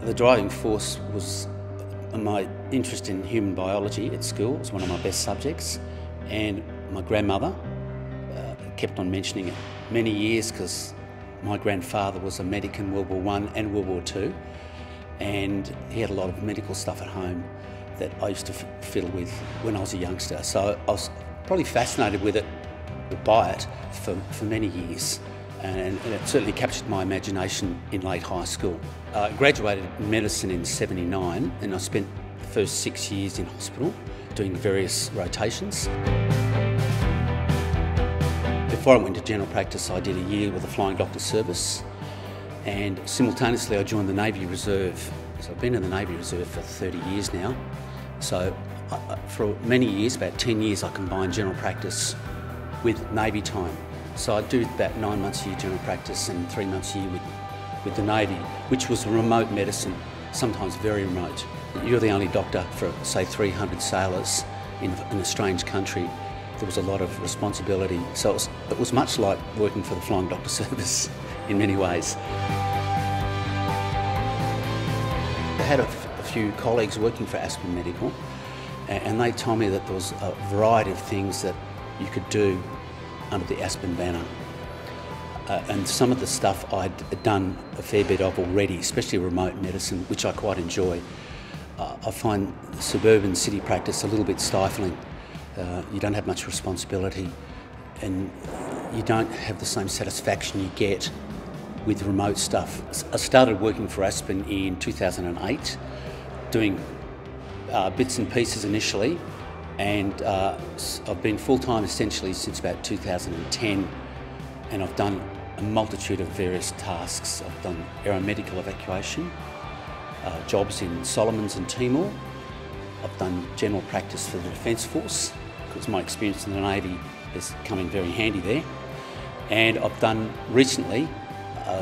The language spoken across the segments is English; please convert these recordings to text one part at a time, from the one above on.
The driving force was my interest in human biology at school. It was one of my best subjects, and my grandmother kept on mentioning it many years because my grandfather was a medic in World War I and World War II, and he had a lot of medical stuff at home that I used to fiddle with when I was a youngster. So I was probably fascinated with it, or by it, for many years. And it certainly captured my imagination in late high school. I graduated in medicine in '79, and I spent the first 6 years in hospital doing various rotations. Before I went to general practice, I did a year with the Flying Doctor Service, and simultaneously I joined the Navy Reserve. So I've been in the Navy Reserve for 30 years now. So for many years, about 10 years, I combined general practice with Navy time. So I do about 9 months a year general practice and 3 months a year with the Navy, which was remote medicine, sometimes very remote. You're the only doctor for, say, 300 sailors in a strange country. There was a lot of responsibility. So it was much like working for the Flying Doctor Service in many ways. I had a few colleagues working for Aspen Medical, and they told me that there was a variety of things that you could do under the Aspen banner. And some of the stuff I'd done a fair bit of already, especially remote medicine, which I quite enjoy. I find suburban city practice a little bit stifling. You don't have much responsibility, and you don't have the same satisfaction you get with remote stuff. I started working for Aspen in 2008, doing bits and pieces initially, and I've been full-time essentially since about 2010, and I've done a multitude of various tasks. I've done aero-medical evacuation, jobs in Solomon Islands and Timor. I've done general practice for the Defence Force, because my experience in the Navy is coming very handy there. And I've done recently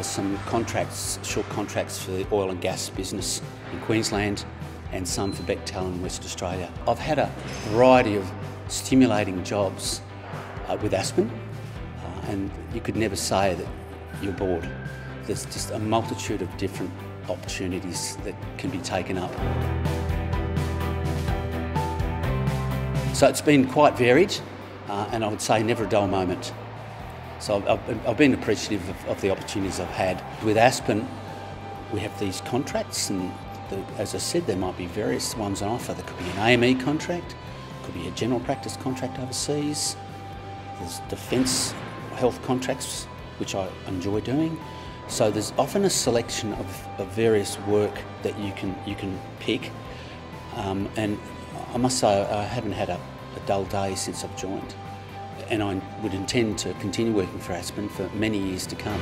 some contracts, short contracts for the oil and gas business in Queensland, and some for Bechtel in West Australia. I've had a variety of stimulating jobs with Aspen, and you could never say that you're bored. There's just a multitude of different opportunities that can be taken up. So it's been quite varied, and I would say never a dull moment. So I've been appreciative of the opportunities I've had. With Aspen, we have these contracts, and as I said, there might be various ones on offer. There could be an AME contract, could be a general practice contract overseas. There's defence health contracts, which I enjoy doing. So there's often a selection of various work that you can pick, and I must say I haven't had a dull day since I've joined, and I would intend to continue working for Aspen for many years to come.